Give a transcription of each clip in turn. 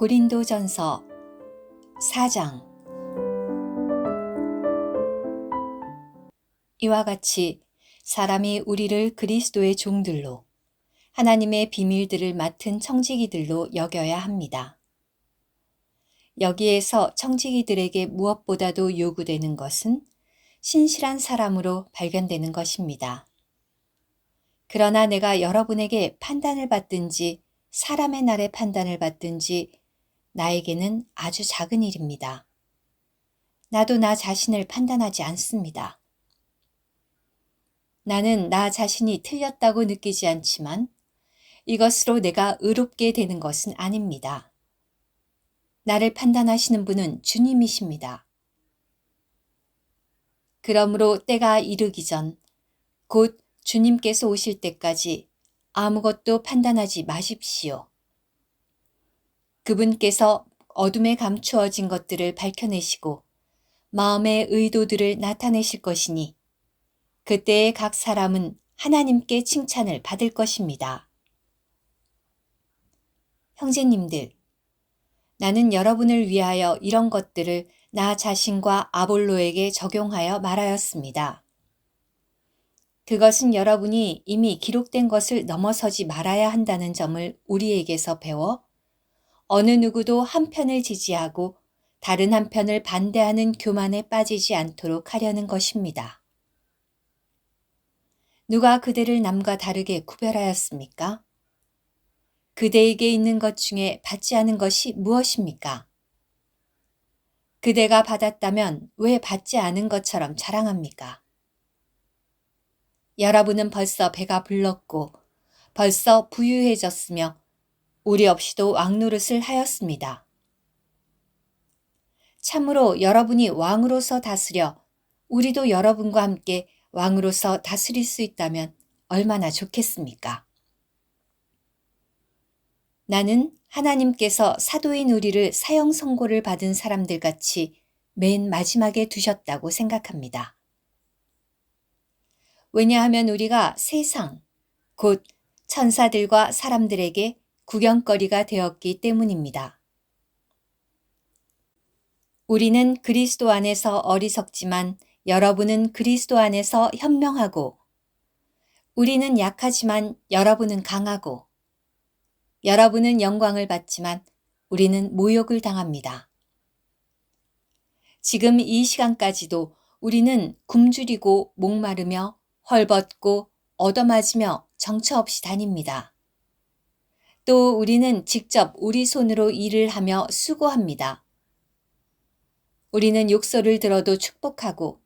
고린도전서 4장. 이와 같이 사람이 우리를 그리스도의 종들로 하나님의 비밀들을 맡은 청지기들로 여겨야 합니다. 여기에서 청지기들에게 무엇보다도 요구되는 것은 신실한 사람으로 발견되는 것입니다. 그러나 내가 여러분에게 판단을 받든지 사람의 날에 판단을 받든지 나에게는 아주 작은 일입니다. 나도 나 자신을 판단하지 않습니다. 나는 나 자신이 틀렸다고 느끼지 않지만 이것으로 내가 의롭게 되는 것은 아닙니다. 나를 판단하시는 분은 주님이십니다. 그러므로 때가 이르기 전, 곧 주님께서 오실 때까지 아무것도 판단하지 마십시오. 그분께서 어둠에 감추어진 것들을 밝혀내시고 마음의 의도들을 나타내실 것이니 그때의 각 사람은 하나님께 칭찬을 받을 것입니다. 형제님들, 나는 여러분을 위하여 이런 것들을 나 자신과 아볼로에게 적용하여 말하였습니다. 그것은 여러분이 이미 기록된 것을 넘어서지 말아야 한다는 점을 우리에게서 배워 어느 누구도 한편을 지지하고 다른 한편을 반대하는 교만에 빠지지 않도록 하려는 것입니다. 누가 그대를 남과 다르게 구별하였습니까? 그대에게 있는 것 중에 받지 않은 것이 무엇입니까? 그대가 받았다면 왜 받지 않은 것처럼 자랑합니까? 여러분은 벌써 배가 불렀고 벌써 부유해졌으며 우리 없이도 왕노릇을 하였습니다. 참으로 여러분이 왕으로서 다스려 우리도 여러분과 함께 왕으로서 다스릴 수 있다면 얼마나 좋겠습니까? 나는 하나님께서 사도인 우리를 사형 선고를 받은 사람들 같이 맨 마지막에 두셨다고 생각합니다. 왜냐하면 우리가 세상, 곧 천사들과 사람들에게 구경거리가 되었기 때문입니다. 우리는 그리스도 안에서 어리석지만 여러분은 그리스도 안에서 현명하고, 우리는 약하지만 여러분은 강하고, 여러분은 영광을 받지만 우리는 모욕을 당합니다. 지금 이 시간까지도 우리는 굶주리고 목마르며 헐벗고 얻어맞으며 정처 없이 다닙니다. 또 우리는 직접 우리 손으로 일을 하며 수고합니다. 우리는 욕설을 들어도 축복하고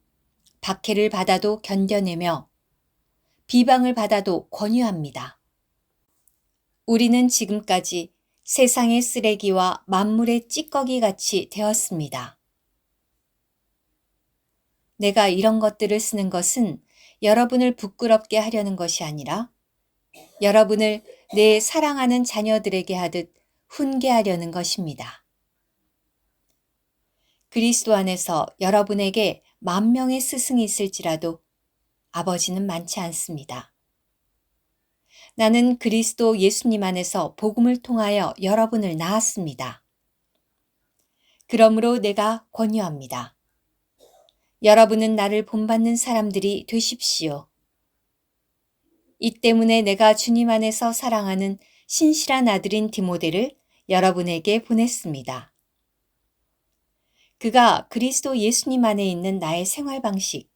박해를 받아도 견뎌내며 비방을 받아도 권유합니다. 우리는 지금까지 세상의 쓰레기와 만물의 찌꺼기 같이 되었습니다. 내가 이런 것들을 쓰는 것은 여러분을 부끄럽게 하려는 것이 아니라 여러분을 내 사랑하는 자녀들에게 하듯 훈계하려는 것입니다. 그리스도 안에서 여러분에게 10,000명의 스승이 있을지라도 아버지는 많지 않습니다. 나는 그리스도 예수님 안에서 복음을 통하여 여러분을 낳았습니다. 그러므로 내가 권유합니다. 여러분은 나를 본받는 사람들이 되십시오. 이 때문에 내가 주님 안에서 사랑하는 신실한 아들인 디모데를 여러분에게 보냈습니다. 그가 그리스도 예수님 안에 있는 나의 생활 방식,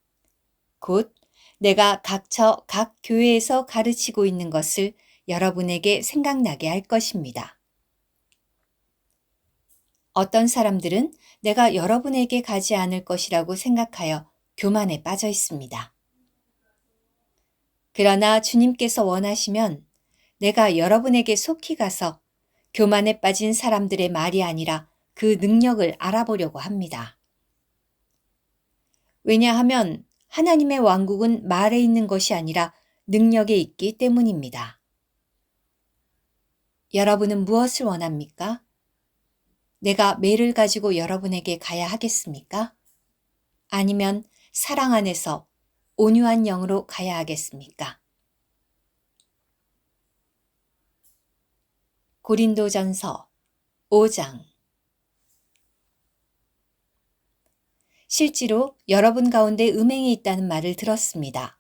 곧 내가 각처 각 교회에서 가르치고 있는 것을 여러분에게 생각나게 할 것입니다. 어떤 사람들은 내가 여러분에게 가지 않을 것이라고 생각하여 교만에 빠져 있습니다. 그러나 주님께서 원하시면 내가 여러분에게 속히 가서 교만에 빠진 사람들의 말이 아니라 그 능력을 알아보려고 합니다. 왜냐하면 하나님의 왕국은 말에 있는 것이 아니라 능력에 있기 때문입니다. 여러분은 무엇을 원합니까? 내가 매를 가지고 여러분에게 가야 하겠습니까? 아니면 사랑 안에서 온유한 영으로 가야 하겠습니까? 고린도전서 5장. 실제로 여러분 가운데 음행이 있다는 말을 들었습니다.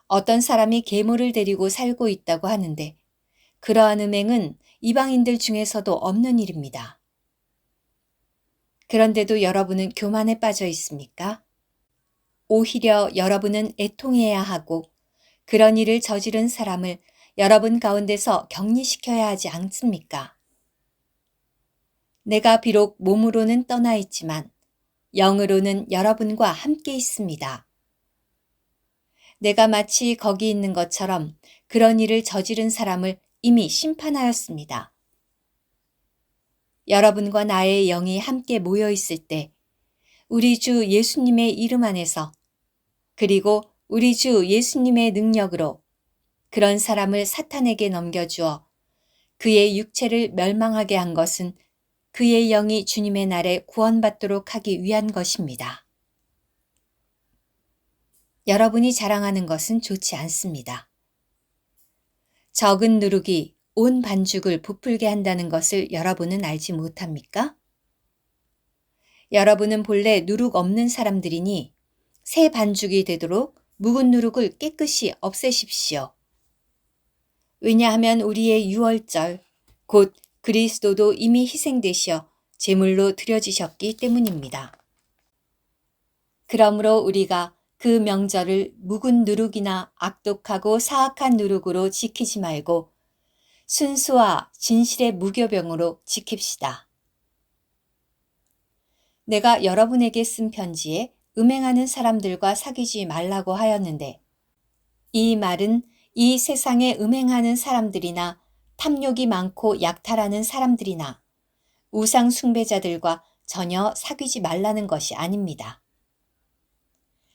어떤 사람이 계모를 데리고 살고 있다고 하는데 그러한 음행은 이방인들 중에서도 없는 일입니다. 그런데도 여러분은 교만에 빠져 있습니까? 오히려 여러분은 애통해야 하고 그런 일을 저지른 사람을 여러분 가운데서 격리시켜야 하지 않습니까? 내가 비록 몸으로는 떠나 있지만 영으로는 여러분과 함께 있습니다. 내가 마치 거기 있는 것처럼 그런 일을 저지른 사람을 이미 심판하였습니다. 여러분과 나의 영이 함께 모여 있을 때 우리 주 예수님의 이름 안에서 그리고 우리 주 예수님의 능력으로 그런 사람을 사탄에게 넘겨주어 그의 육체를 멸망하게 한 것은 그의 영이 주님의 날에 구원받도록 하기 위한 것입니다. 여러분이 자랑하는 것은 좋지 않습니다. 적은 누룩이 온 반죽을 부풀게 한다는 것을 여러분은 알지 못합니까? 여러분은 본래 누룩 없는 사람들이니 새 반죽이 되도록 묵은 누룩을 깨끗이 없애십시오. 왜냐하면 우리의 유월절, 곧 그리스도도 이미 희생되시어 제물로 드려지셨기 때문입니다. 그러므로 우리가 그 명절을 묵은 누룩이나 악독하고 사악한 누룩으로 지키지 말고 순수와 진실의 무교병으로 지킵시다. 내가 여러분에게 쓴 편지에 음행하는 사람들과 사귀지 말라고 하였는데 이 말은 이 세상에 음행하는 사람들이나 탐욕이 많고 약탈하는 사람들이나 우상 숭배자들과 전혀 사귀지 말라는 것이 아닙니다.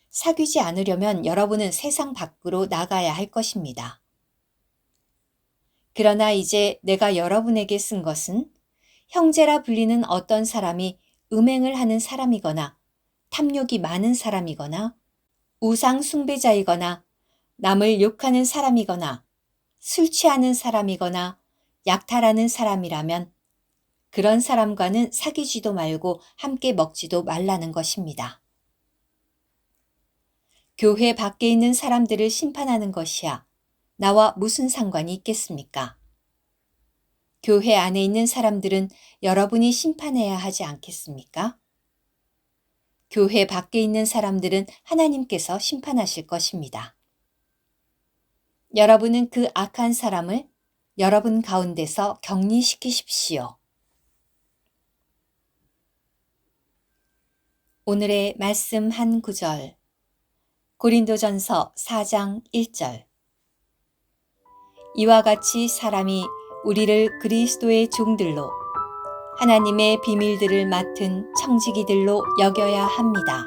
사귀지 않으려면 여러분은 세상 밖으로 나가야 할 것입니다. 그러나 이제 내가 여러분에게 쓴 것은 형제라 불리는 어떤 사람이 음행을 하는 사람이거나 탐욕이 많은 사람이거나 우상 숭배자이거나 남을 욕하는 사람이거나 술 취하는 사람이거나 약탈하는 사람이라면 그런 사람과는 사귀지도 말고 함께 먹지도 말라는 것입니다. 교회 밖에 있는 사람들을 심판하는 것이야 나와 무슨 상관이 있겠습니까? 교회 안에 있는 사람들은 여러분이 심판해야 하지 않겠습니까? 교회 밖에 있는 사람들은 하나님께서 심판하실 것입니다. 여러분은 그 악한 사람을 여러분 가운데서 격리시키십시오. 오늘의 말씀 한 구절. 고린도전서 4장 1절. 이와 같이 사람이 우리를 그리스도의 종들로 하나님의 비밀들을 맡은 청지기들로 여겨야 합니다.